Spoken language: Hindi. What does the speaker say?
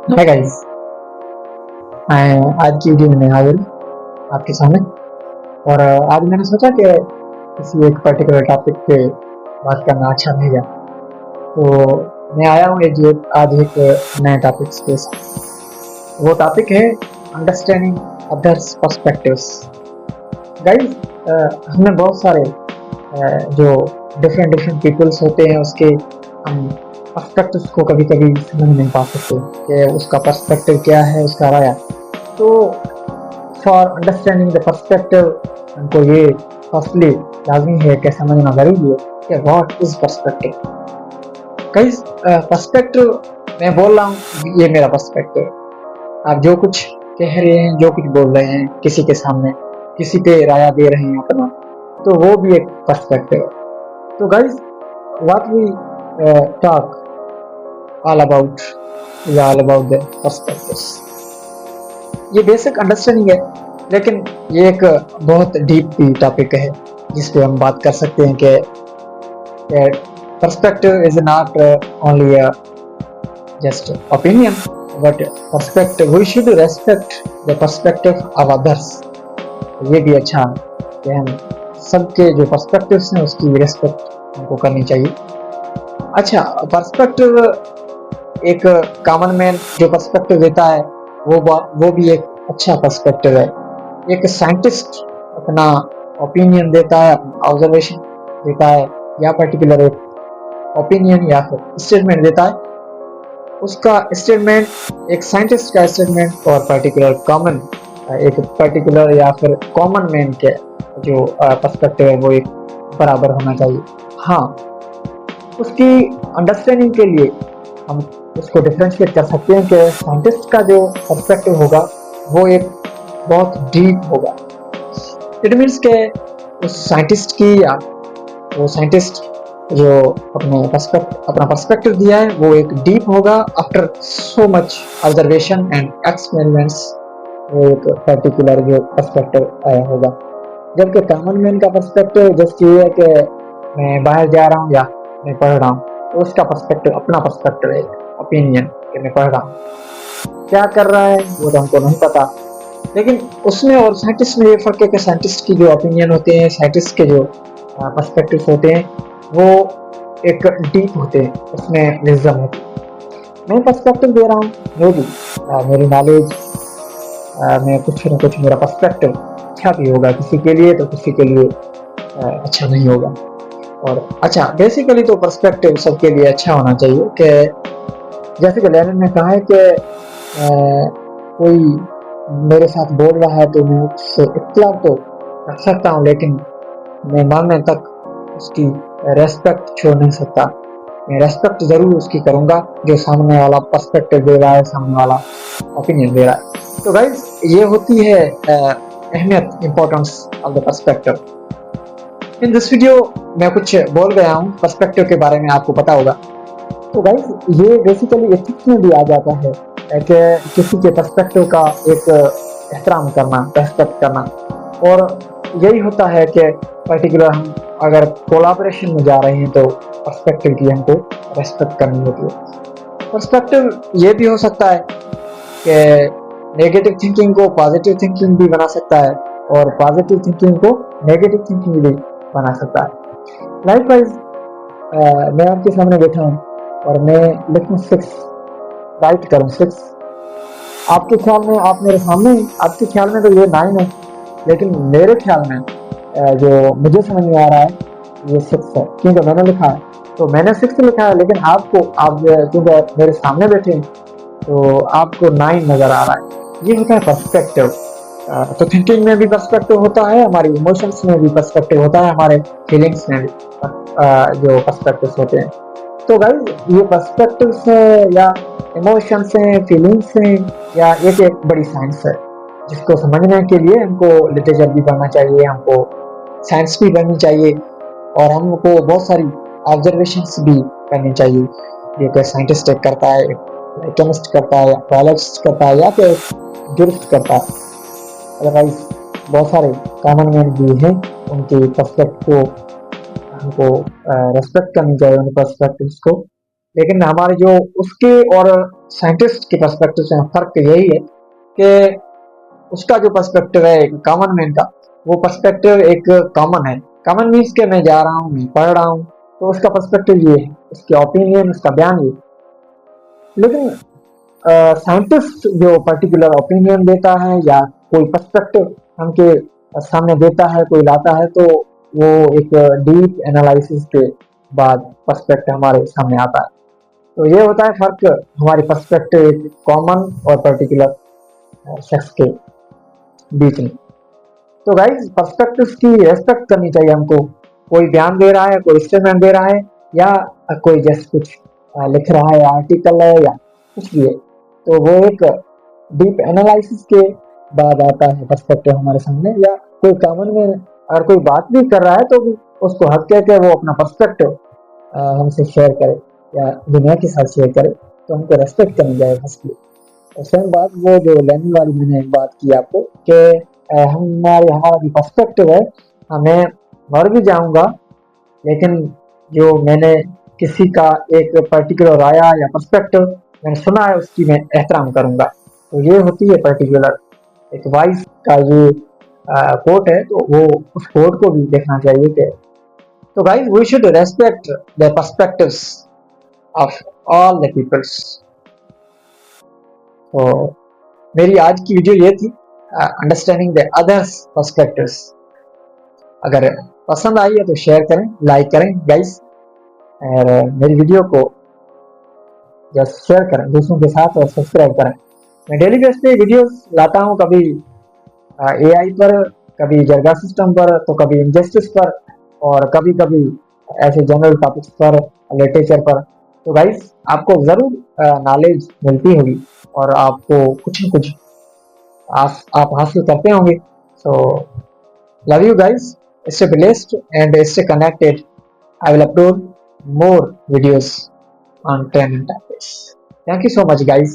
हाय गाइस, मैं आज की वीडियो में हाजिर हूँ आपके सामने। और आज मैंने सोचा कि किसी एक पर्टिकुलर टॉपिक पे बात करना अच्छा रहेगा। तो मैं आया हूँ आज एक नए टॉपिक के साथ। वो टॉपिक है अंडरस्टैंडिंग अदर्स पर्सपेक्टिव्स। गाइस, हमें बहुत सारे जो डिफरेंट डिफरेंट पीपल्स होते हैं उसके हम पर्सपेक्टिव्स को कभी कभी समझ नहीं पा सकते कि उसका पर्सपेक्टिव क्या है, उसका राय। तो फॉर अंडरस्टैंडिंग द पर्सपेक्टिव हमको ये फर्स्टली लाजमी है कि समझना जरूरी है कि व्हाट इज पर्सपेक्टिव। कई पर्सपेक्टिव मैं बोल रहा हूँ, ये मेरा पर्सपेक्टिव। आप जो कुछ कह रहे हैं, जो कुछ बोल रहे हैं किसी के सामने, किसी पे राय दे रहे हैं अपना, तो वो भी एक पर्सपेक्टिव है। तो guys, what we talk all about is all about the perspectives. ये बेसिक अंडरस्टैंडिंग है, लेकिन ये एक बहुत डीप भी टॉपिक है जिस पे हम बात कर सकते हैं कि perspective is not only just opinion, but perspective we should respect the perspective of others. ये भी अच्छा है कि हम सबके जो पर्सपेक्टिव्स हैं उसकी रेस्पेक्ट हमको करनी चाहिए। अच्छा, पर्सपेक्टिव एक कॉमन मैन जो पर्सपेक्टिव देता है वो भी एक अच्छा पर्सपेक्टिव है। एक साइंटिस्ट अपना ओपिनियन देता है, ऑब्जर्वेशन देता है, या पर्टिकुलर एक ओपिनियन या फिर स्टेटमेंट देता है। उसका स्टेटमेंट एक साइंटिस्ट का स्टेटमेंट और पर्टिकुलर कॉमन एक पर्टिकुलर या फिर कॉमन मैन के जो पर्सपेक्टिव है वो एक बराबर होना चाहिए। हाँ, उसकी अंडरस्टैंडिंग के लिए हम उसको डिफ्रेंशिएट कर सकते हैं कि साइंटिस्ट का जो पर्सपेक्टिव होगा वो एक बहुत डीप होगा। इट मीन्स के उस साइंटिस्ट की या वो साइंटिस्ट जो अपना पर्सपेक्टिव दिया है वो एक डीप होगा after so much observation and experiments. वो एक पर्टिकुलर जो पर्सपेक्टिव आया होगा। जबकि कॉमन मैन का पर्सपेक्टिव जस्ट ये है कि मैं बाहर जा रहा हूँ या मैं पढ़ रहा हूँ, तो उसका पर्सपेक्टिव अपना पर्सपेक्टिव है, ओपिनियन कि मैं पढ़ रहा हूँ। क्या कर रहा है वो तो हमको नहीं पता, लेकिन उसमें और साइंटिस्ट में ये फर्क है कि साइंटिस्ट की जो ओपिनियन होते हैं, साइंटिस्ट के जो पर्सपेक्टिव होते हैं वो एक डीप होते हैं, उसमें विजडम होती है। मैं पर्सपेक्टिव दे रहा हूँ, जो भी मेरी नॉलेज में कुछ न कुछ मेरा पर्सपेक्टिव अच्छा भी होगा किसी के लिए, तो किसी के लिए अच्छा नहीं होगा। और अच्छा, बेसिकली तो पर्सपेक्टिव सबके लिए अच्छा होना चाहिए कि जैसे कि लेनिन ने कहा है कि कोई मेरे साथ बोल रहा है तो मैं उससे इख्तिलाफ तो रख सकता हूँ, लेकिन मैं मरने तक उसकी रेस्पेक्ट छोड़ नहीं सकता। मैं रेस्पेक्ट जरूर उसकी करूंगा जो सामने वाला पर्सपेक्टिव दे रहा है, सामने वाला ओपिनियन दे रहा है। तो गाइस, ये होती है अहमियत, importance of the perspective. In this video मैं कुछ बोल गया हूँ पर्सपेक्टिव के बारे में, आपको पता होगा। तो गाइस, ये बेसिकली एथिक्स में भी आ जाता है कि किसी के पर्सपेक्टिव का एक एहतराम करना, रेस्पेक्ट करना। और यही होता है कि पर्टिकुलर हम अगर कोलाबोरेशन में जा रहे हैं तो पर्सपेक्टिव की हमको रेस्पेक्ट करनी होती है। पर्सपेक्टिव ये भी हो सकता है कि नेगेटिव थिंकिंग को पॉजिटिव थिंकिंग भी बना सकता है, और पॉजिटिव थिंकिंग को नेगेटिव थिंकिंग भी बना सकता है। लाइकवाइज मैं आपके सामने बैठा हूँ और मैं लिखूँ 6, राइट करूँ 6, आपके ख्याल में आप मेरे सामने, आपके ख्याल में तो ये 9 है, लेकिन मेरे ख्याल में जो मुझे समझ में आ रहा है ये 6 है, क्योंकि मैंने लिखा है। तो मैंने 6 लिखा है, लेकिन आपको, आप क्योंकि मेरे सामने बैठे हैं तो आपको 9 नजर आ रहा है। ये होता है पर्सपेक्टिव। तो थिंकिंग में भी पर्सपेक्टिव होता है, हमारी इमोशंस में भी पर्सपेक्टिव होता है, हमारे फीलिंग्स में भी जो पर्सपेक्टिव होते हैं। तो गाइस, ये पर्सपेक्टिव से या इमोशन से, फीलिंग्स से, या एक बड़ी साइंस है जिसको समझने के लिए हमको लिटरेचर भी पढ़ना चाहिए, हमको साइंस भी पढ़नी चाहिए, और हमको बहुत सारी ऑब्जर्वेशंस भी करनी चाहिए। ये कोई साइंटिस्ट करता है, केमिस्ट करता है, बायोलॉजिस्ट करता है, या फिर जुरिस्ट करता है। अदरवाइज बहुत सारे कॉमन मैन भी हैं, उनके पर्सपेक्टिव को हमको रेस्पेक्ट करनी चाहिए, उन पर्सपेक्टिव्स को। लेकिन हमारे जो उसके और साइंटिस्ट के पर्सपेक्टिव से फर्क यही है कि उसका जो पर्सपेक्टिव है एक कॉमन मैन का, वो पर्सपेक्टिव एक कॉमन है। कॉमन मीन्स के मैं जा रहा हूँ, मैं पढ़ रहा हूँ, तो उसका पर्सपेक्टिव ये है, उसकी ओपिनियन, उसका बयान ये। लेकिन साइंटिस्ट जो पर्टिकुलर ओपिनियन देता है या कोई पर्सपेक्टिव हमके सामने देता है, कोई लाता है, तो वो एक डीप एनालिसिस के बाद पर्सपेक्टिव हमारे सामने आता है। तो ये होता है फर्क हमारी पर्सपेक्टिव एक कॉमन और पर्टिकुलर शख्स के बीच में। तो गाइस पर्सपेक्टिव्स की रेस्पेक्ट करनी चाहिए हमको। कोई बयान दे रहा है, कोई स्टेटमेंट दे रहा है, या कोई जैसे कुछ लिख रहा है, आर्टिकल है या कुछ भी है, तो वो एक डीप एनालिसिस के बाद आता है पर्सपेक्टिव हमारे सामने। या कोई कॉमन में अगर कोई बात भी कर रहा है तो भी उसको हक कह के वो अपना पर्सपेक्टिव हमसे शेयर करे या दुनिया के साथ शेयर करे, तो हमको रेस्पेक्ट करनी चाहिए फर्स्टली। और सेम बात वो जो लेने वाली मैंने एक बात की आपको कि हमारा जो पर्सपेक्टिव है, मैं मर भी जाऊंगा लेकिन जो मैंने किसी का एक पर्टिकुलर राया या पर्सपेक्टिव मैंने सुना है उसकी मैं एहतराम करूंगा। तो ये होती है पर्टिकुलर एक वाइस का ये कोट है, तो वो उस कोट को भी देखना चाहिए कि तो guys we should respect the perspectives of all the peoples. तो मेरी आज की वीडियो ये थी, अंडरस्टैंडिंग द अदर्स पर्सपेक्टिव्स। अगर पसंद आई है तो शेयर करें, लाइक करें गाइस, और मेरी वीडियो को जस्ट शेयर करें दूसरों के साथ और सब्सक्राइब करें। मैं डेली बेस पे वीडियोस लाता हूँ, कभी एआई पर, कभी जरगा सिस्टम पर, तो कभी इनजस्टिस पर, और कभी कभी ऐसे जनरल टॉपिक्स पर, लिटरेचर पर। तो गाइस आपको जरूर नॉलेज मिलती होगी और आपको कुछ न कुछ आप हासिल करते होंगे। So love you guys, stay blessed and stay connected. I will upload more videos on training topics. Thank you so much guys.